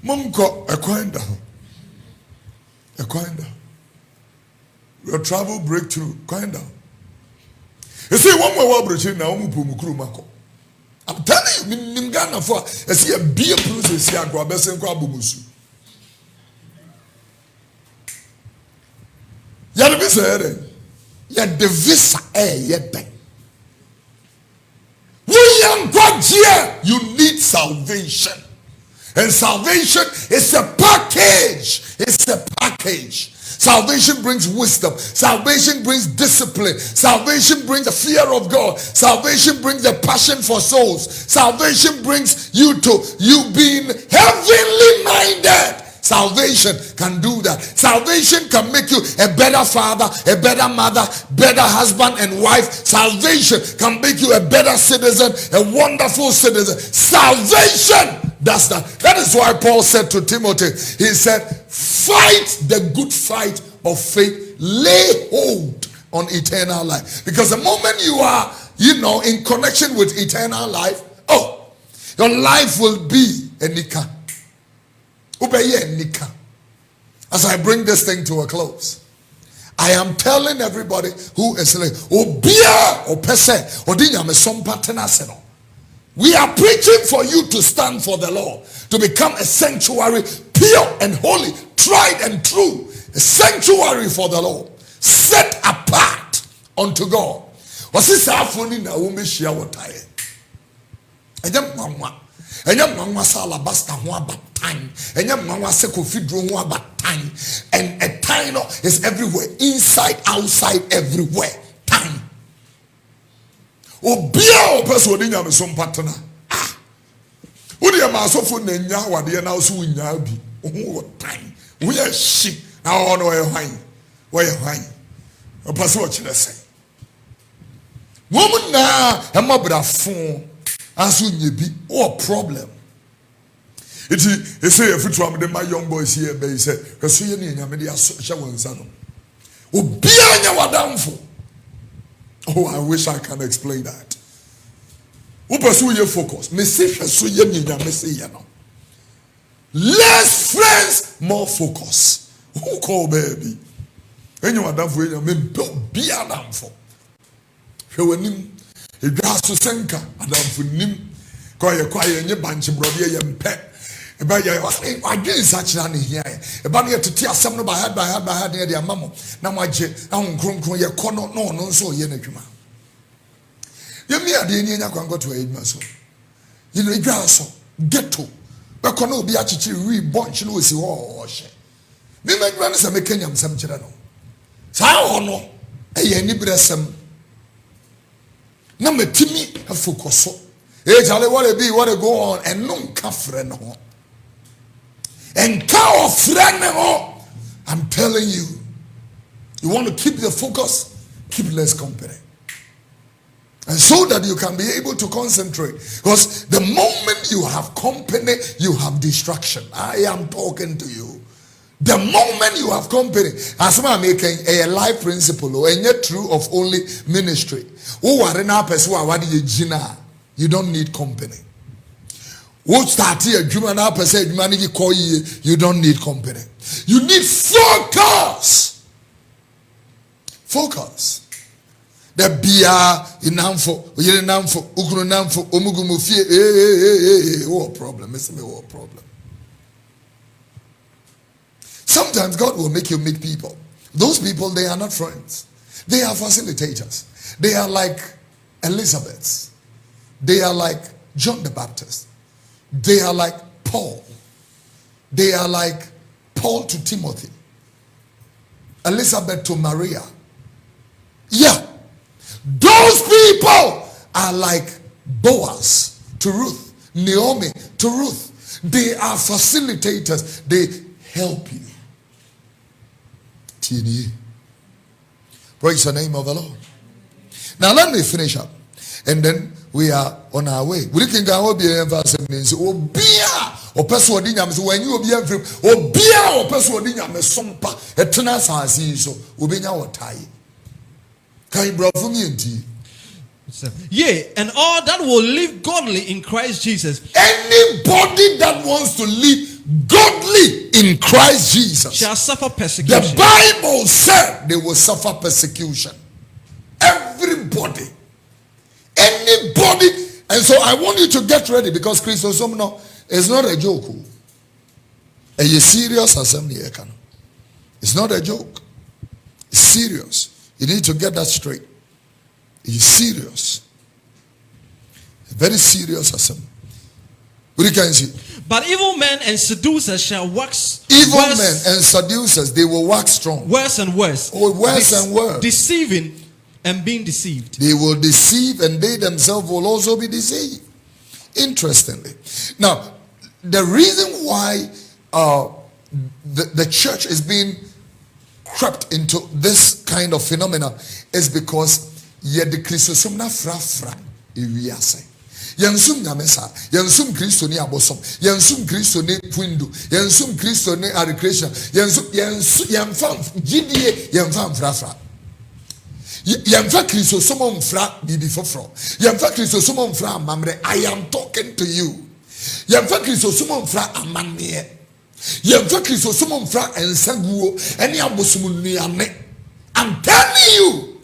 Mumko ekwenda. Your travel breakthrough. Ekwenda. You see, one more word now. I'm telling you, Nimgana for I see a beer process here. Go abesen kwa bumusu. Yada bi say yet the visa yet ben. You need salvation. And salvation is a package. It's a package. Salvation brings wisdom. Salvation brings discipline. Salvation brings the fear of God. Salvation brings the passion for souls. Salvation brings you to you being heavenly minded. Salvation can do that. Salvation can make you a better father, a better mother, better husband and wife. Salvation can make you a better citizen, a wonderful citizen. Salvation does that. That is why Paul said to Timothy, he said, fight the good fight of faith. Lay hold on eternal life. Because the moment you are, in connection with eternal life, your life will be a nikah. As I bring this thing to a close, I am telling everybody who is like, we are preaching for you to stand for the Lord, to become a sanctuary, pure and holy, tried and true, a sanctuary for the Lord, set apart unto God. And a time is everywhere, inside, outside, everywhere. Time. Obia person in your son partner. Udi ya masofu nenya wadi na usu nyabi. Time. We are sheep. Now on where wine. A person what you say. Woman na emabra phone. Asu nyebi. Oh problem. It say if you am my young boys here, they say, "Kasuye ni nyame dia shawo nsa no." Obia nya wadamfo. Oh, I wish I can explain that. Who pursue your focus? Less friends, more focus. Who call baby? Anyone done for you? Be a damn for. Him, a grass to senka, a damn for him. Quiet, and your bunch of brother and pet. About your I did such an here. About you to tear some by head near their mamma. Now my jet, I won't croon your corner, no, so yenakuma. You may have the Indian go to aid muscle. You know, grass, get to. But can be actually reborn, she knows you all. Me make runners a mechanic some children. Sao no, a yenibresem. Number Timmy, a focus. Hey, Charlie, what it be, what it go on, and no friend no. And cow friend no. I'm telling you, you want to keep the focus, keep less company. And so that you can be able to concentrate. Because the moment you have company, you have distraction. I am talking to you. The moment you have company, as I'm making a life principle or a true of only ministry. You don't need company. You don't need company. You need focus. Focus. The bia inamfo, yenamfo, ukunamfo, omugumufie. What problem? What problem? Sometimes God will make you meet people. Those people, they are not friends. They are facilitators. They are like Elizabeth. They are like John the Baptist. They are like Paul. They are like Paul to Timothy. Elizabeth to Maria. Yeah. Those people are like Boaz to Ruth, Naomi to Ruth. They are facilitators. They help you. Praise the name of the Lord. Now let me finish up. And then we are on our way. We can go be verse means obia Opeso odi nyame so when you obi amfrim obia opeso odi nyame sompa etena sansi so obenya wotai. Kan brofo mi enti. Yea, and all that will live godly in Christ Jesus. Anybody that wants to live godly in Christ Jesus shall suffer persecution. The Bible said they will suffer persecution. Everybody. Anybody. And so I want you to get ready, because Christosomno is not a joke. A serious assembly. It's not a joke. It's serious. You need to get that straight. It's serious. A very serious assembly. What can you see? But evil men and seducers shall wax. Evil men and seducers, they will wax strong. Worse and worse. Oh, worse and worse. Deceiving and being deceived. They will deceive, and they themselves will also be deceived. Interestingly. Now, the reason why the church is being crept into this kind of phenomena is because yede Christosumna fra ewiase. Yansum nyamesa, yansum Christo ni abosom, yansum Christo ni twindu, yansum Christo ni recreation, yamfam gidie yamfam fra. Yamfa Christo somon fra bibi fofro. Yamfa Christo somon fra mamre. I am talking to you. Yamfa Christo somon fra amane. Yamfa Christo somon fra ensaguo eni abosom nuane. I'm telling you.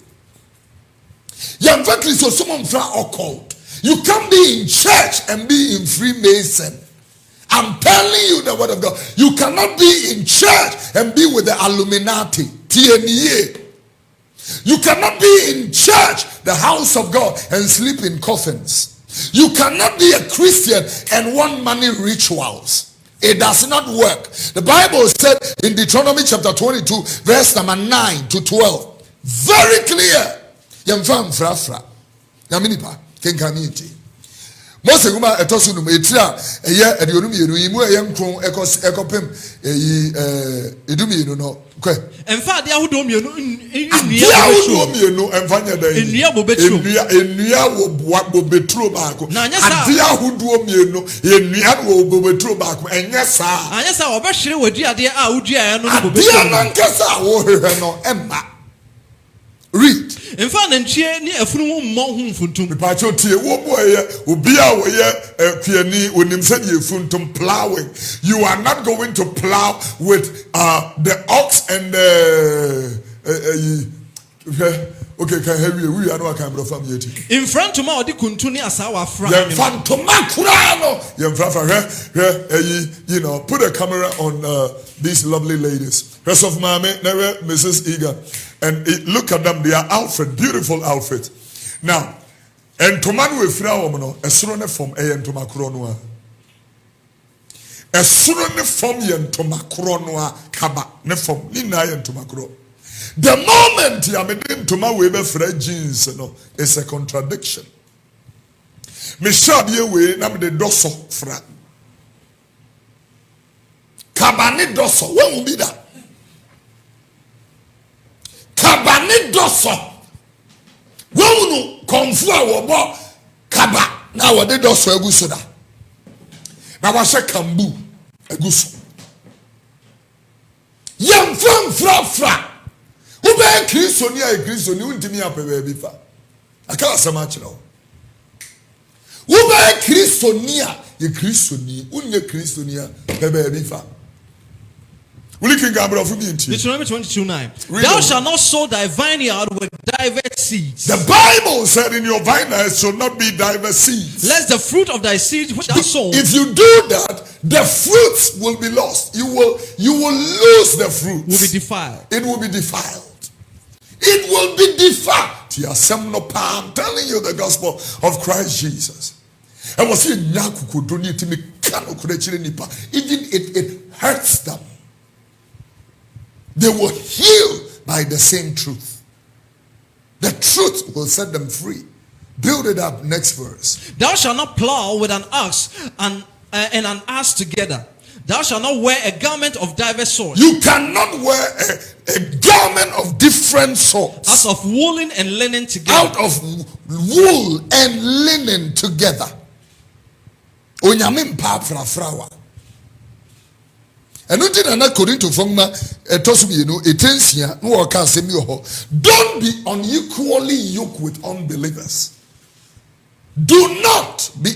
Yamfa Christo somon fra occult. You can't be in church and be in Freemason. I'm telling you the word of God. You cannot be in church and be with the Illuminati. TNA. You cannot be in church, the house of God, and sleep in coffins. You cannot be a Christian and want money rituals. It does not work. The Bible said in Deuteronomy chapter 22, verse number 9 to 12. Very clear. Yamfam frafra. Yaminipa. Kenkamiti. Most of them etosunum etira eye edionum yenu imu eyenkron ekopem edumi yenu no kwe emfa de ahodom yenu yenu emfanya da enua bobetro enua wo bobetro baako ade ahodom yenu enua wo bobetro baako anyesa obehwere waduade a wodua no bobetro ade nankasa wo hwehwe no emma. Read. In fact, you are not going to plow with the ox and the okay, can have you? We are no kind of family. In front of my kuntuni asawa fra. You know, put a camera on these lovely ladies. Rest of Mame, never Mrs. Egan. And look at them, their outfit, beautiful outfit. Now, and Toman with Fraumano, a surone from A and Tomacuronua. A surone from Yen Tomacuronua, Kaba, Nefom, Nina and Tomacro. The moment you are in Toma Weber Fred jeans, is a contradiction. Michelle, we name the dosso fra. Cabane dosso, what will be that? Kabane doso. Wonu konfua wobo kaba na wode doso eguso da. Na wa hye kambu eguso. Yam fra. Ube Kristo ni a Kristo ni untimi apebe bi fa. Aka asema kire wo. Ube Kristo ni a ye Kristo ni unye Kristo ni a pebe bi fa. Deuteronomy 22:9. Thou shalt not sow thy vineyard with diverse seeds. The Bible said in your vineyard shall not be diverse seeds. Lest the fruit of thy seed which thou sown. If you do that, the fruits will be lost. You will lose the fruits. Will be defiled. It will be defiled. It will be defiled. I'm telling you the gospel of Christ Jesus. And even it hurts them. They will heal by the same truth. The truth will set them free. Build it up. Next verse. Thou shalt not plow with an ox and an ass together. Thou shalt not wear a garment of diverse sorts. You cannot wear a garment of different sorts. As of woolen and linen together. Out of wool and linen together. Onyame mpa fra frawa. And according to Fongma, don't be unequally yoked with unbelievers. Do not be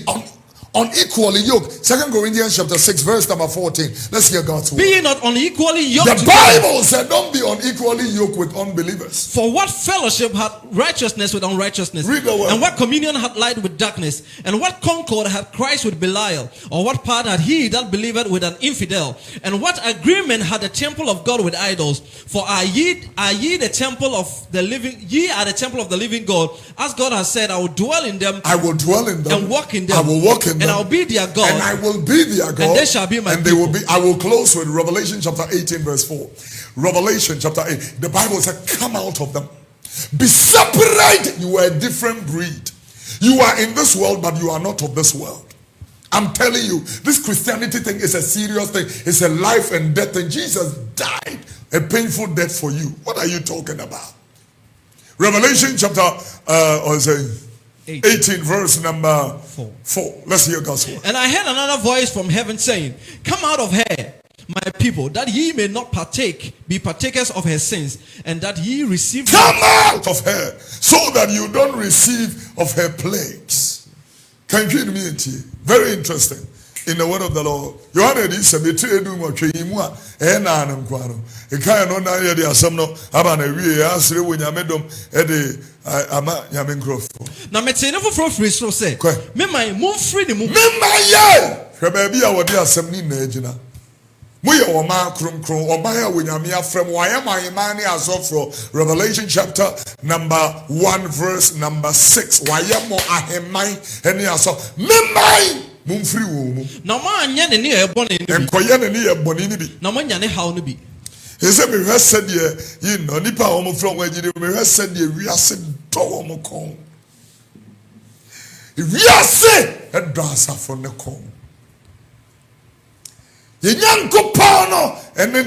unequally yoked. 2 Corinthians chapter 6, verse number 14. Let's hear God's word. Be ye not unequally yoked. The Bible said, don't be unequally yoked with unbelievers. For what fellowship had righteousness with unrighteousness? Read the word. And what communion had light with darkness? And what concord had Christ with Belial? Or what part had he that believed with an infidel? And what agreement had the temple of God with idols? For are ye the temple of the living? Ye are the temple of the living God. As God has said, I will dwell in them. I will dwell in them and walk in them. I will walk in them. And I will be their God. And I will be their God. And they shall be my and people. They will be. I will close with Revelation chapter 18 verse 4. Revelation chapter 8. The Bible said, come out of them. Be separated. You are a different breed. You are in this world, but you are not of this world. I'm telling you, this Christianity thing is a serious thing. It's a life and death thing. Jesus died a painful death for you. What are you talking about? Revelation chapter 18 verse number 4. Let's hear God's word. And I heard another voice from heaven saying, come out of her, my people, that ye may not be partakers of her sins, and that ye receive. Come out of her, so that you don't receive of her plagues. Can you read me? Very interesting. In the word of the Lord. Yohane di sebetire du mo tweimu a na anam kwano. E kan no na ye de asem no aba na wie asre wo nyamedom e de ama nyame nkrofo. Na metene foforo firi so se. Me man mo firi ni mu. Me man ye. Hwe ba bia wo de asem ni na agina. Mo ye wo ma kronkron o ba ya wo nyame afrem wo ayema man ni asofro. Revelation chapter number 1 verse number 6. Wo ayemo aheman eni aso. Me man mumfiri wo mu na ma anya ne ne ebone ni bi enkoye ne ne ebone ni bi na ma nya ne haw no bi ese me hwese de yi no nipa wo mo from wagide me hwese de wiase do wo mo kon wiase edo asafo ne kon ye nyanko pa no ene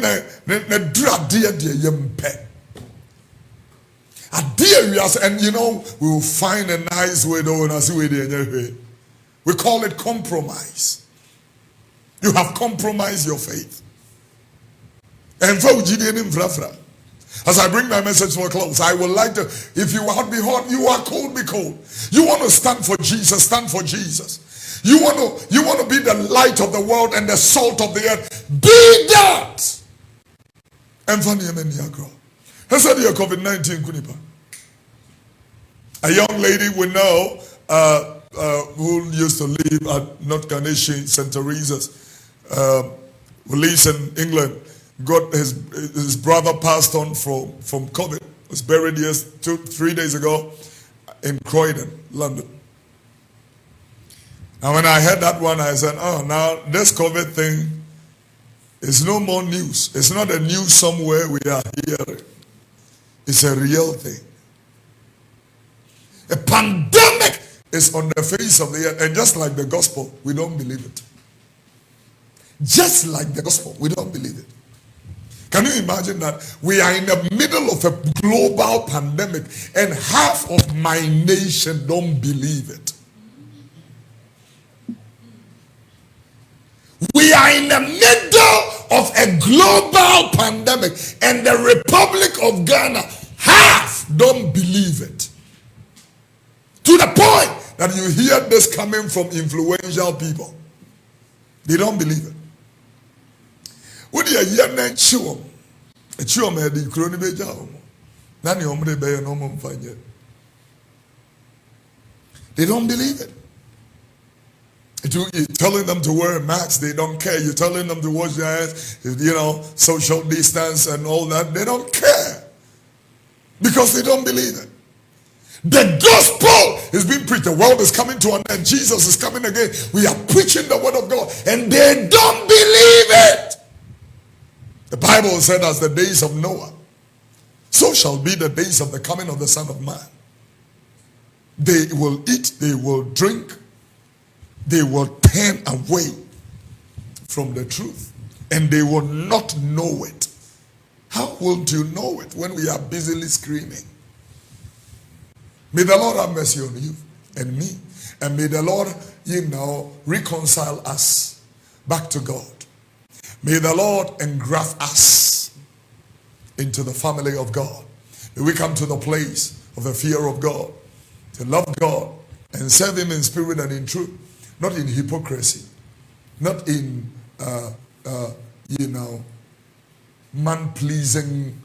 ne durade de yempe ade wiase. And you know, we will find a nice way though na see we de enye. We call it compromise. You have compromised your faith. And as I bring my message to a close, I would like to, if you want to be hot, you are cold, be cold. You want to stand for Jesus, stand for Jesus. You want to be the light of the world and the salt of the earth. Be that. And COVID-19. A young lady we know, who used to live at North Carnation, St. Teresa's, who lives in England, got his brother passed on from COVID. Was buried 3 days ago in Croydon, London. And when I heard that one, I said, oh, now this COVID thing is no more news. It's not a news somewhere we are hearing. It's a real thing. A pandemic is on the face of the earth, and just like the gospel, we don't believe it. Just like the gospel, we don't believe it. Can you imagine that we are in the middle of a global pandemic and half of my nation don't believe it? We are in the middle of a global pandemic and the Republic of Ghana, half don't believe it. To the point that you hear this coming from influential people. They don't believe it. What do you hear now? Chiwom. A chiwom had the crony beja. Nani omre be no mum fanye. They don't believe it. You're telling them to wear a mask, they don't care. You're telling them to wash their hands, social distance and all that. They don't care. Because they don't believe it. The gospel is being preached. The world is coming to an end. Jesus is coming again. We are preaching the word of God and they don't believe it. The Bible said, as the days of Noah, so shall be the days of the coming of the Son of Man. They will eat, they will drink, they will turn away from the truth and they will not know it. How will you know it when we are busily screaming? May the Lord have mercy on you and me. And may the Lord, reconcile us back to God. May the Lord engraft us into the family of God. May we come to the place of the fear of God, to love God and serve him in spirit and in truth, not in hypocrisy, not in man-pleasing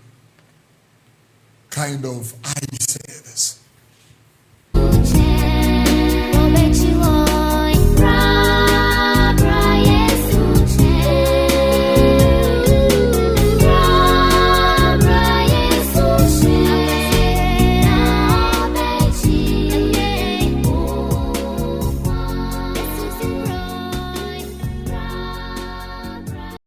kind of eye service.